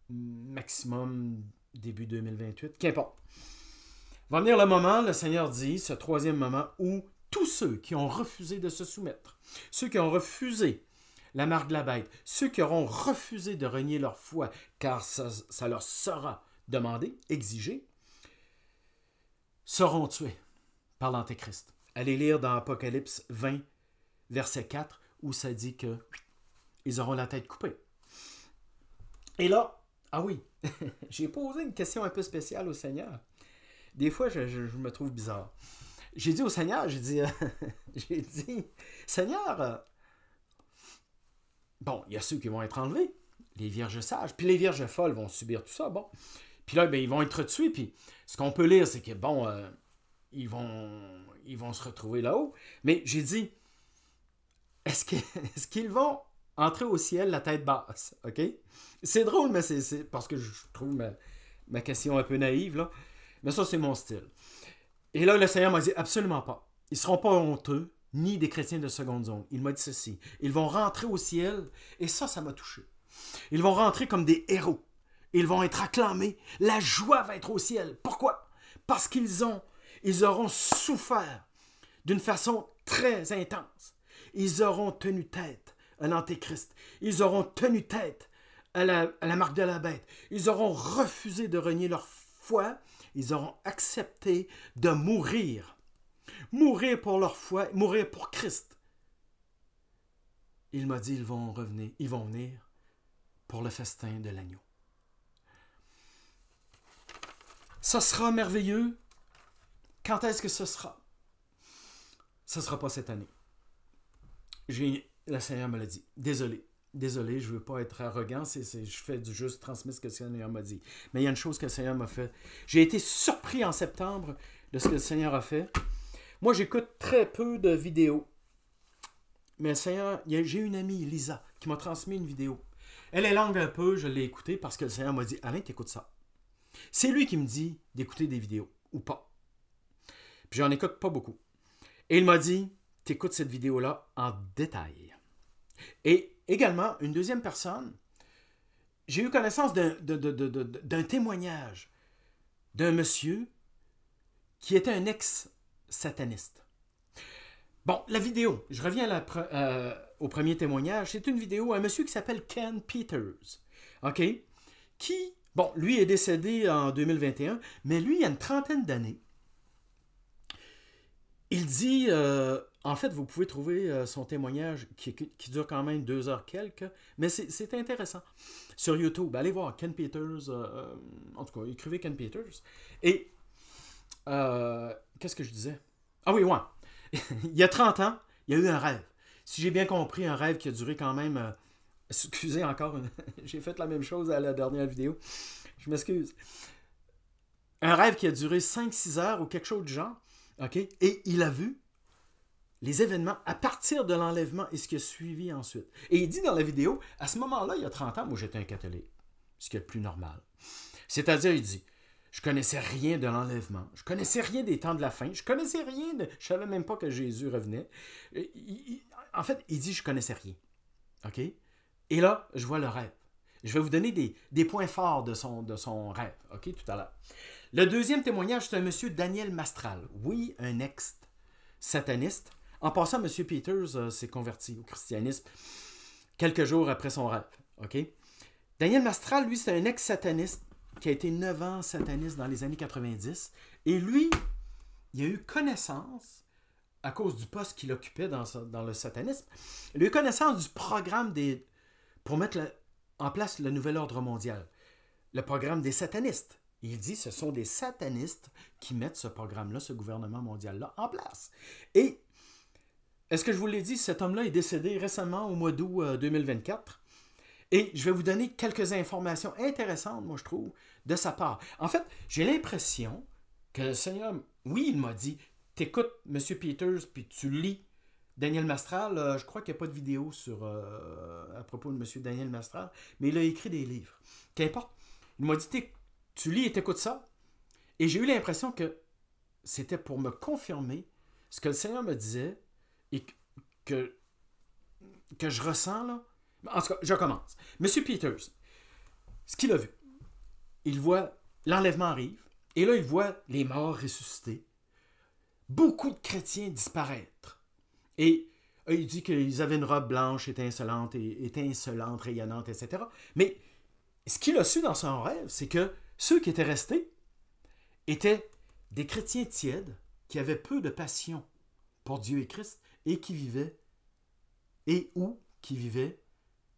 A: Maximum début 2028. Qu'importe. Va venir le moment, le Seigneur dit, ce troisième moment, où tous ceux qui ont refusé de se soumettre, ceux qui ont refusé la marque de la bête, ceux qui auront refusé de renier leur foi, car ça leur sera demandé, exigé, seront tués par l'Antéchrist. Allez lire dans Apocalypse 20, verset 4, où ça dit qu'ils auront la tête coupée. Et là, ah oui, j'ai posé une question un peu spéciale au Seigneur. Des fois, je me trouve bizarre. J'ai dit au Seigneur, j'ai dit, Seigneur, bon, il y a ceux qui vont être enlevés, les vierges sages, puis les vierges folles vont subir tout ça, bon. Puis là, ben, ils vont être tués. Puis ce qu'on peut lire, c'est que, bon, ils vont se retrouver là-haut. Mais j'ai dit, est-ce qu'ils vont entrer au ciel la tête basse? OK? C'est drôle, mais c'est parce que je trouve ma question un peu naïve, là. Mais ça, c'est mon style. Et là, le Seigneur m'a dit, absolument pas. Ils ne seront pas honteux, ni des chrétiens de seconde zone. Il m'a dit ceci. Ils vont rentrer au ciel, et ça m'a touché. Ils vont rentrer comme des héros. Ils vont être acclamés. La joie va être au ciel. Pourquoi? Parce qu'ils auront souffert d'une façon très intense. Ils auront tenu tête à l'Antéchrist. Ils auront tenu tête à la marque de la bête. Ils auront refusé de renier leur foi. Ils auront accepté de mourir. Mourir pour leur foi, mourir pour Christ. Il m'a dit, ils vont venir pour le festin de l'agneau. Ça sera merveilleux. Quand est-ce que ce sera? Ce ne sera pas cette année. Le Seigneur me l'a dit. Désolé, je ne veux pas être arrogant. Je fais du juste transmettre ce que le Seigneur m'a dit. Mais il y a une chose que le Seigneur m'a fait. J'ai été surpris en septembre de ce que le Seigneur a fait. Moi, j'écoute très peu de vidéos. Mais le Seigneur, j'ai une amie, Lisa, qui m'a transmis une vidéo. Elle est longue un peu, je l'ai écoutée parce que le Seigneur m'a dit, Alain, t'écoutes ça. C'est lui qui me dit d'écouter des vidéos, ou pas. Puis j'en écoute pas beaucoup. Et il m'a dit, t'écoutes cette vidéo-là en détail. Et également, une deuxième personne, j'ai eu connaissance d'un témoignage d'un monsieur qui était un ex-sataniste. Bon, la vidéo, je reviens au premier témoignage, c'est une vidéo, un monsieur qui s'appelle Ken Peters, OK, qui, bon, lui est décédé en 2021, mais lui, il y a une trentaine d'années, il dit, en fait, vous pouvez trouver son témoignage qui dure quand même 2 heures quelques, mais c'est intéressant. Sur YouTube, allez voir Ken Peters, en tout cas, écrivez Ken Peters. Et, qu'est-ce que je disais? Ah oui, ouais. Il y a 30 ans, il y a eu un rêve. Si j'ai bien compris, un rêve qui a duré quand même... excusez encore, j'ai fait la même chose à la dernière vidéo. Je m'excuse. Un rêve qui a duré 5-6 heures ou quelque chose du genre. OK? Et il a vu les événements à partir de l'enlèvement et ce qui a suivi ensuite. Et il dit dans la vidéo, à ce moment-là, il y a 30 ans, moi j'étais un catholique. Ce qui est le plus normal. C'est-à-dire, il dit, je connaissais rien de l'enlèvement. Je connaissais rien des temps de la fin. Je connaissais rien de... Je savais même pas que Jésus revenait. En fait, il dit, je connaissais rien. OK? Et là, je vois le rêve. Je vais vous donner des points forts de son rêve. OK? Tout à l'heure. Le deuxième témoignage, c'est un monsieur Daniel Mastral. Oui, un ex-sataniste. En passant, M. Peters s'est converti au christianisme quelques jours après son rêve. OK? Daniel Mastral, lui, c'est un ex-sataniste qui a été 9 ans sataniste dans les années 90. Et lui, il a eu connaissance, à cause du poste qu'il occupait dans le satanisme, il a eu connaissance du programme pour mettre en place le nouvel ordre mondial. Le programme des satanistes. Il dit que ce sont des satanistes qui mettent ce programme-là, ce gouvernement mondial-là, en place. Et, est-ce que je vous l'ai dit, cet homme-là est décédé récemment au mois d'août 2024. Et je vais vous donner quelques informations intéressantes, moi je trouve, de sa part. En fait, j'ai l'impression que le Seigneur, oui, il m'a dit, t'écoutes M. Peters, puis tu lis Daniel Mastral. Je crois qu'il n'y a pas de vidéo à propos de M. Daniel Mastral, mais il a écrit des livres. Qu'importe. Il m'a dit, tu lis et t'écoutes ça. Et j'ai eu l'impression que c'était pour me confirmer ce que le Seigneur me disait et que je ressens là. En tout cas, je commence. M. Peters, ce qu'il a vu, il voit l'enlèvement arrive, et là, il voit les morts ressusciter, beaucoup de chrétiens disparaître. Et il dit qu'ils avaient une robe blanche étincelante, rayonnante, etc. Mais ce qu'il a su dans son rêve, c'est que ceux qui étaient restés étaient des chrétiens tièdes, qui avaient peu de passion pour Dieu et Christ, et qui vivaient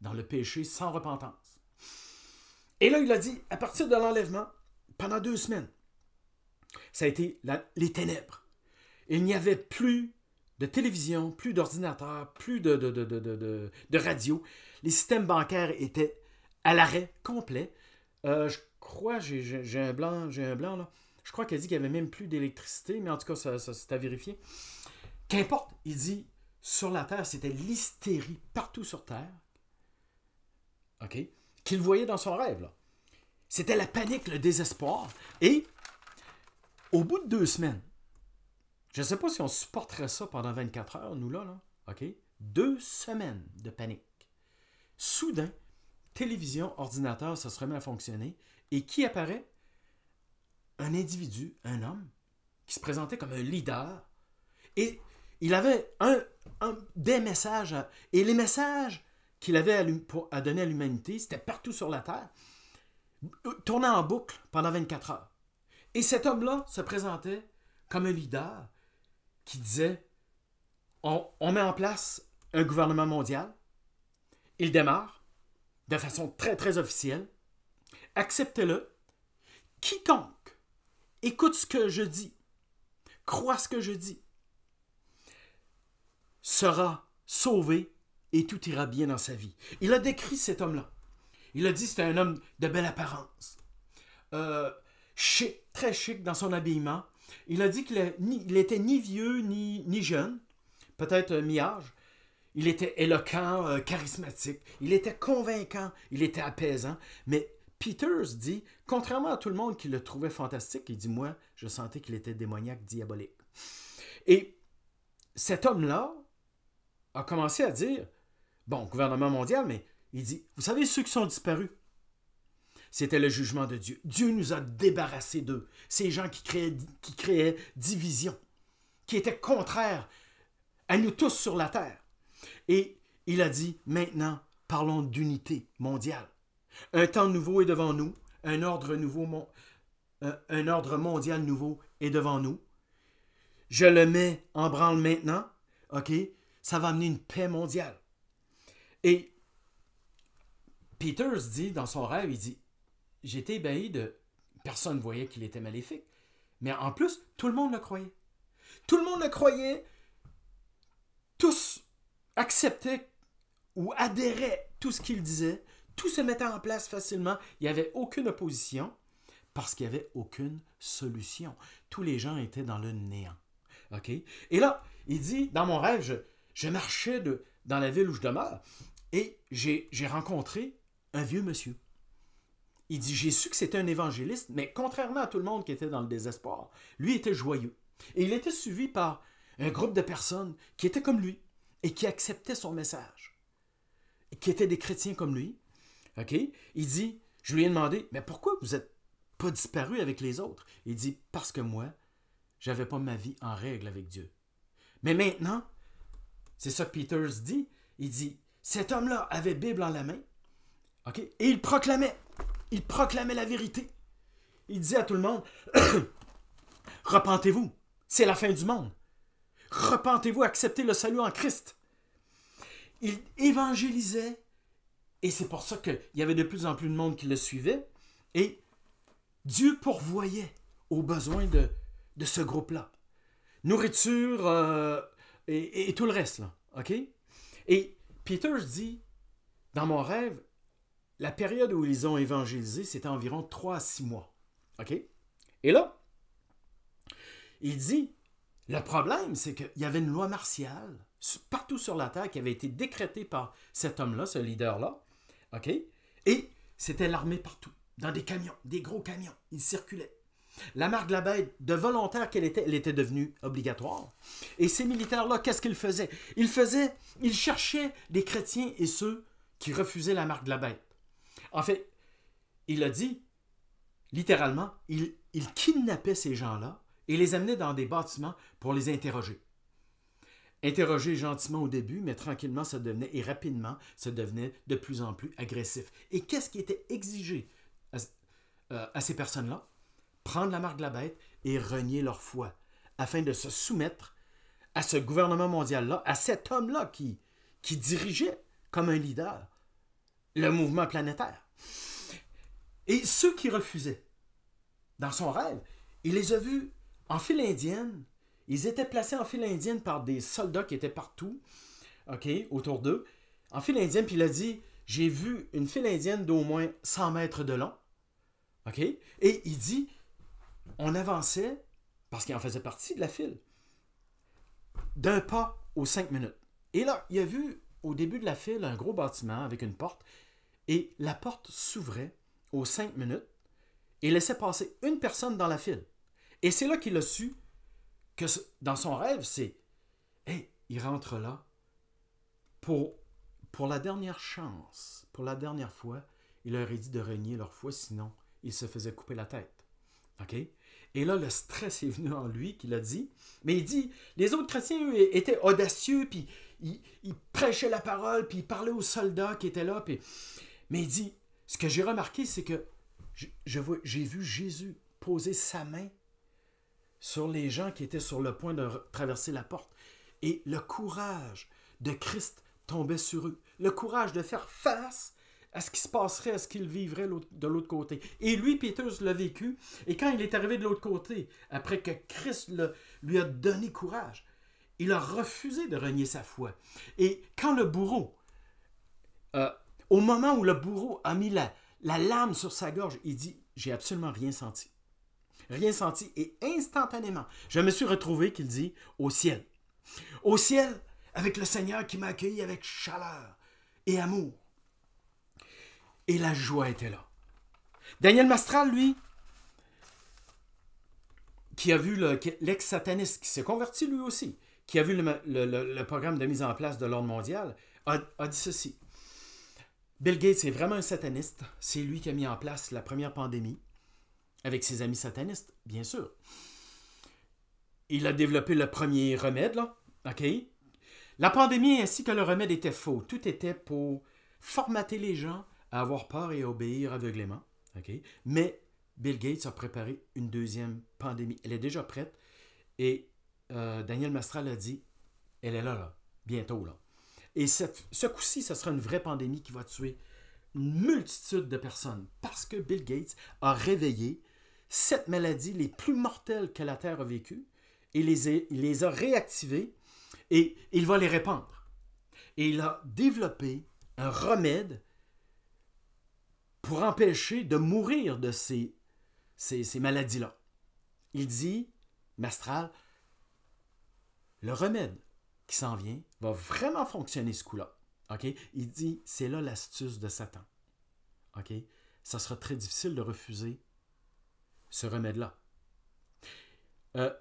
A: dans le péché sans repentance. Et là, il a dit, à partir de l'enlèvement, pendant 2 semaines, ça a été les ténèbres. Il n'y avait plus de télévision, plus d'ordinateur, plus de radio. Les systèmes bancaires étaient à l'arrêt complet. Je crois, j'ai un blanc là. Je crois qu'elle dit qu'il n'y avait même plus d'électricité, mais en tout cas, ça c'est à vérifier. Qu'importe, il dit, sur la Terre, c'était l'hystérie partout sur Terre, OK, qu'il voyait dans son rêve, là. C'était la panique, le désespoir. Et, au bout de 2 semaines, je ne sais pas si on supporterait ça pendant 24 heures, nous là, OK, 2 semaines de panique. Soudain, télévision, ordinateur, ça se remet à fonctionner. Et qui apparaît? Un individu, un homme, qui se présentait comme un leader. Et il avait des messages. Et les messages qu'il avait à donner à l'humanité, c'était partout sur la Terre, tournant en boucle pendant 24 heures. Et cet homme-là se présentait comme un leader qui disait, on met en place un gouvernement mondial. Il démarre de façon très, très officielle. Acceptez-le. Quiconque écoute ce que je dis, croit ce que je dis, sera sauvé et tout ira bien dans sa vie. Il a décrit cet homme-là. Il a dit que c'était un homme de belle apparence, chic, très chic dans son habillement. Il a dit qu'il était ni vieux ni jeune, peut-être mi-âge. Il était éloquent, charismatique. Il était convaincant, il était apaisant. Mais Peters dit, contrairement à tout le monde qui le trouvait fantastique, il dit, moi, je sentais qu'il était démoniaque, diabolique. Et cet homme-là a commencé à dire, bon, gouvernement mondial, mais il dit, vous savez ceux qui sont disparus? C'était le jugement de Dieu. Dieu nous a débarrassés d'eux. Ces gens qui créaient division, qui étaient contraires à nous tous sur la terre. Et il a dit, maintenant, parlons d'unité mondiale. Un temps nouveau est devant nous, un ordre mondial nouveau est devant nous. Je le mets en branle maintenant, OK? Ça va amener une paix mondiale. Et Peters dit, dans son rêve, il dit, j'étais ébahi de... Personne ne voyait qu'il était maléfique. Mais en plus, tout le monde le croyait. Tout le monde le croyait. Tous acceptaient ou adhéraient à tout ce qu'il disait. Tout se mettait en place facilement. Il n'y avait aucune opposition parce qu'il n'y avait aucune solution. Tous les gens étaient dans le néant. OK? Et là, il dit, dans mon rêve, je marchais dans la ville où je demeure et j'ai rencontré un vieux monsieur. Il dit, j'ai su que c'était un évangéliste, mais contrairement à tout le monde qui était dans le désespoir, lui était joyeux. Et il était suivi par un groupe de personnes qui étaient comme lui et qui acceptaient son message, et qui étaient des chrétiens comme lui. OK? Il dit, je lui ai demandé, mais pourquoi vous n'êtes pas disparu avec les autres? Il dit, parce que moi, j'avais pas ma vie en règle avec Dieu. Mais maintenant, c'est ça que Peters dit, il dit, cet homme-là avait Bible en la main, OK? Et il proclamait la vérité. Il disait à tout le monde, repentez-vous, c'est la fin du monde. Repentez-vous, acceptez le salut en Christ. Il évangélisait, et c'est pour ça qu'il y avait de plus en plus de monde qui le suivait, et Dieu pourvoyait aux besoins de ce groupe-là. Nourriture et tout le reste, là, OK? Et Peters dit, dans mon rêve, la période où ils ont évangélisé, c'était environ 3 à 6 mois. OK? Et là, il dit, le problème, c'est qu'il y avait une loi martiale partout sur la terre qui avait été décrétée par cet homme-là, ce leader-là. OK? Et c'était l'armée partout, dans des camions, des gros camions. Ils circulaient. La marque de la bête, de volontaire qu'elle était, elle était devenue obligatoire. Et ces militaires-là, qu'est-ce qu'ils faisaient? Ils cherchaient des chrétiens et ceux qui refusaient la marque de la bête. En fait, il a dit, littéralement, il kidnappait ces gens-là et les amenait dans des bâtiments pour les interroger. Interroger gentiment au début, mais tranquillement, ça devenait, et rapidement, ça devenait de plus en plus agressif. Et qu'est-ce qui était exigé à ces personnes-là? Prendre la marque de la bête et renier leur foi, afin de se soumettre à ce gouvernement mondial-là, à cet homme-là qui dirigeait comme un leader le mouvement planétaire. Et ceux qui refusaient, dans son rêve, il les a vus en file indienne. Ils étaient placés en file indienne par des soldats qui étaient partout, OK, autour d'eux, en file indienne, puis il a dit, j'ai vu une file indienne d'au moins 100 mètres de long, OK? Et il dit, on avançait, parce qu'il en faisait partie de la file, d'un pas aux 5 minutes. Et là, il a vu au début de la file un gros bâtiment avec une porte, et la porte s'ouvrait aux 5 minutes et laissait passer une personne dans la file. Et c'est là qu'il a su que dans son rêve, c'est hey, il rentre là pour la dernière chance, pour la dernière fois, il leur a dit de renier leur foi, sinon il se faisait couper la tête. OK? Et là, le stress est venu en lui, qu'il a dit. Mais il dit, les autres chrétiens, eux, étaient audacieux, puis ils prêchaient la parole, puis ils parlaient aux soldats qui étaient là. Puis... Mais il dit, ce que j'ai remarqué, c'est que j'ai vu Jésus poser sa main sur les gens qui étaient sur le point de traverser la porte. Et le courage de Christ tombait sur eux. Le courage de faire face à ce qui se passerait, à ce qu'il vivrait de l'autre côté. Et lui, Pétrus, l'a vécu. Et quand il est arrivé de l'autre côté, après que Christ lui a donné courage, il a refusé de renier sa foi. Et quand le bourreau, au moment où le bourreau a mis la lame sur sa gorge, il dit, j'ai absolument rien senti. Rien senti. Et instantanément, je me suis retrouvé, qu'il dit, au ciel. Au ciel, avec le Seigneur qui m'a accueilli avec chaleur et amour. Et la joie était là. Daniel Mastral, lui, qui a vu l'ex-sataniste, qui s'est converti lui aussi, qui a vu le programme de mise en place de l'ordre mondial, a dit ceci. Bill Gates est vraiment un sataniste. C'est lui qui a mis en place la première pandémie, avec ses amis satanistes, bien sûr. Il a développé le premier remède, là. OK? La pandémie ainsi que le remède étaient faux. Tout était pour formater les gens à avoir peur et à obéir aveuglément. Okay? Mais Bill Gates a préparé une deuxième pandémie. Elle est déjà prête. Et Daniel Mastral a dit, elle est là, bientôt. Là. Et ce coup-ci, ce sera une vraie pandémie qui va tuer une multitude de personnes. Parce que Bill Gates a réveillé 7 maladies les plus mortelles que la Terre a vécues. Et il les a réactivées. Et il va les répandre. Et il a développé un remède pour empêcher de mourir de ces maladies-là. Il dit, Mastral, le remède qui s'en vient va vraiment fonctionner ce coup-là. Okay? Il dit, c'est là l'astuce de Satan. Okay? Ça sera très difficile de refuser ce remède-là.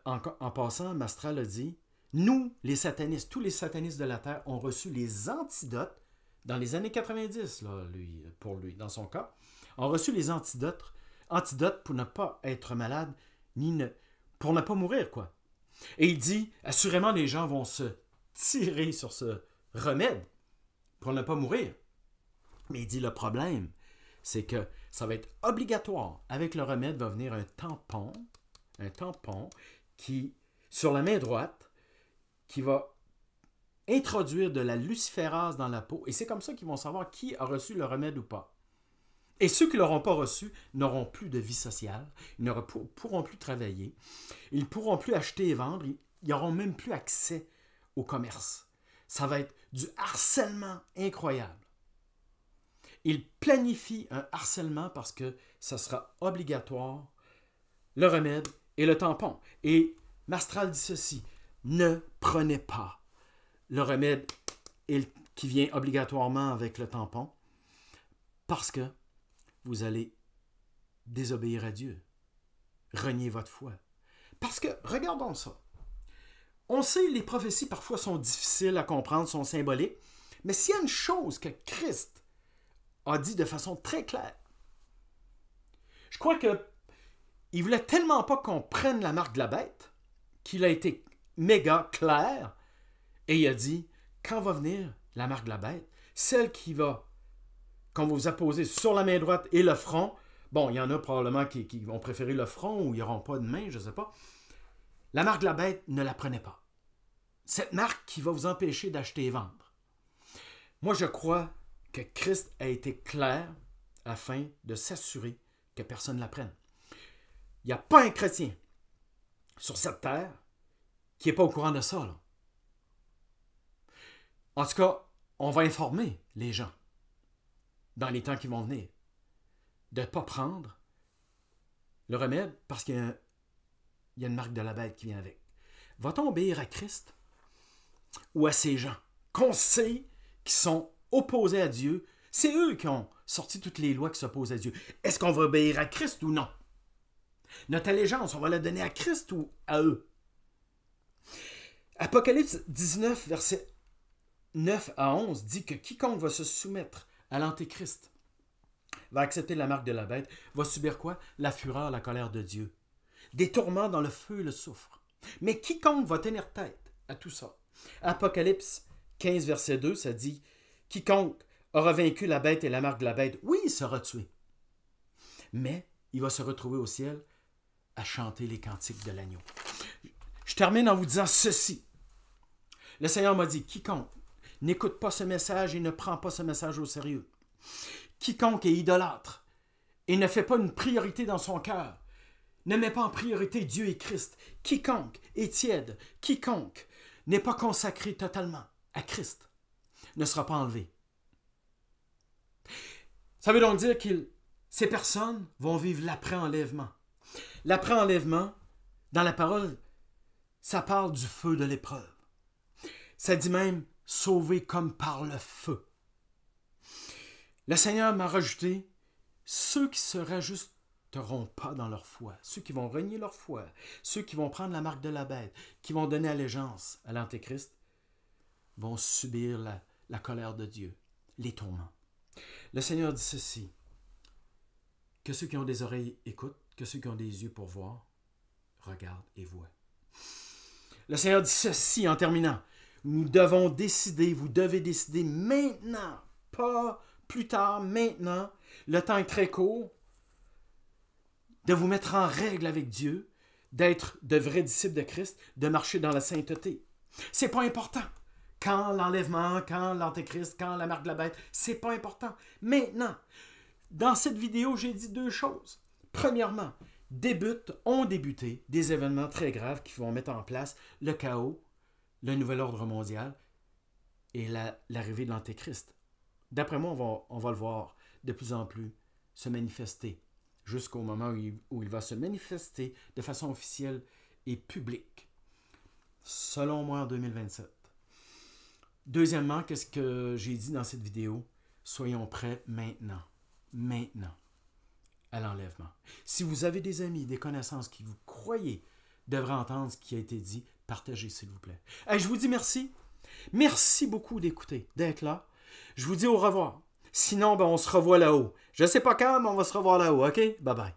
A: En passant, Mastral a dit, nous, les satanistes, tous les satanistes de la Terre ont reçu les antidotes dans les années 90, là, pour lui, dans son cas, ont reçu les antidotes pour ne pas être malade, pour ne pas mourir, quoi. Et il dit, assurément, les gens vont se tirer sur ce remède pour ne pas mourir. Mais il dit, le problème, c'est que ça va être obligatoire. Avec le remède va venir un tampon qui, sur la main droite, qui va introduire de la luciférase dans la peau. Et c'est comme ça qu'ils vont savoir qui a reçu le remède ou pas. Et ceux qui ne l'auront pas reçu n'auront plus de vie sociale, ils ne pourront plus travailler, ils ne pourront plus acheter et vendre, ils n'auront même plus accès au commerce. Ça va être du harcèlement incroyable. Il planifie un harcèlement parce que ça sera obligatoire, le remède et le tampon. Et Mastral dit ceci, ne prenez pas le remède qui vient obligatoirement avec le tampon parce que vous allez désobéir à Dieu, renier votre foi. Parce que, regardons ça, on sait les prophéties parfois sont difficiles à comprendre, sont symboliques, mais s'il y a une chose que Christ a dit de façon très claire, je crois qu'il ne voulait tellement pas qu'on prenne la marque de la bête qu'il a été méga clair et il a dit, quand va venir la marque de la bête, celle qu'on va vous apposer sur la main droite et le front, bon, il y en a probablement qui vont préférer le front ou ils n'auront pas de main, je ne sais pas. La marque de la bête, ne la prenez pas. Cette marque qui va vous empêcher d'acheter et vendre. Moi, je crois que Christ a été clair afin de s'assurer que personne ne la prenne. Il n'y a pas un chrétien sur cette terre qui n'est pas au courant de ça. Là. En tout cas, on va informer les gens dans les temps qui vont venir de ne pas prendre Le remède, parce qu'il y a une marque de la bête qui vient avec. Va-t-on obéir à Christ ou à ces gens qu'on sait qui sont opposés à Dieu? C'est eux qui ont sorti toutes les lois qui s'opposent à Dieu. Est-ce qu'on va obéir à Christ ou non? Notre allégeance, on va la donner à Christ ou à eux? Apocalypse 19, versets 9 à 11 dit que quiconque va se soumettre à l'Antéchrist va accepter la marque de la bête, va subir quoi? La fureur, la colère de Dieu. Des tourments dans le feu et le soufre. Mais quiconque va tenir tête à tout ça? Apocalypse 15, verset 2, ça dit « Quiconque aura vaincu la bête et la marque de la bête, oui, il sera tué. Mais il va se retrouver au ciel à chanter les cantiques de l'agneau. » Je termine en vous disant ceci. Le Seigneur m'a dit « Quiconque n'écoute pas ce message et ne prend pas ce message au sérieux. Quiconque est idolâtre et ne fait pas une priorité dans son cœur, ne met pas en priorité Dieu et Christ. Quiconque est tiède, quiconque n'est pas consacré totalement à Christ, ne sera pas enlevé. » Ça veut donc dire que ces personnes vont vivre l'après-enlèvement. L'après-enlèvement, dans la parole, ça parle du feu de l'épreuve. Ça dit même « sauvé comme par le feu ». Le Seigneur m'a rajouté « ceux qui se rajusteront pas dans leur foi, ceux qui vont renier leur foi, ceux qui vont prendre la marque de la bête, qui vont donner allégeance à l'Antéchrist, vont subir la colère de Dieu, les tourments. » Le Seigneur dit ceci, que ceux qui ont des oreilles écoutent, que ceux qui ont des yeux pour voir, regardent et voient. Le Seigneur dit ceci en terminant, nous devons décider, vous devez décider maintenant, pas plus tard, maintenant, le temps est très court, de vous mettre en règle avec Dieu, d'être de vrais disciples de Christ, de marcher dans la sainteté. C'est pas important. Quand l'enlèvement, quand l'Antéchrist, quand la marque de la bête, c'est pas important. Maintenant, dans cette vidéo, j'ai dit deux choses. Premièrement, ont débuté des événements très graves qui vont mettre en place le chaos, le nouvel ordre mondial et l'arrivée de l'Antéchrist. D'après moi, on va le voir de plus en plus se manifester jusqu'au moment où il va se manifester de façon officielle et publique, selon moi en 2027. Deuxièmement, qu'est-ce que j'ai dit dans cette vidéo? Soyons prêts maintenant à l'enlèvement. Si vous avez des amis, des connaissances qui vous croyez devraient entendre ce qui a été dit, partagez s'il vous plaît. Je vous dis merci. Merci beaucoup d'écouter, d'être là. Je vous dis au revoir. Sinon, on se revoit là-haut. Je ne sais pas quand, mais on va se revoir là-haut, OK? Bye bye.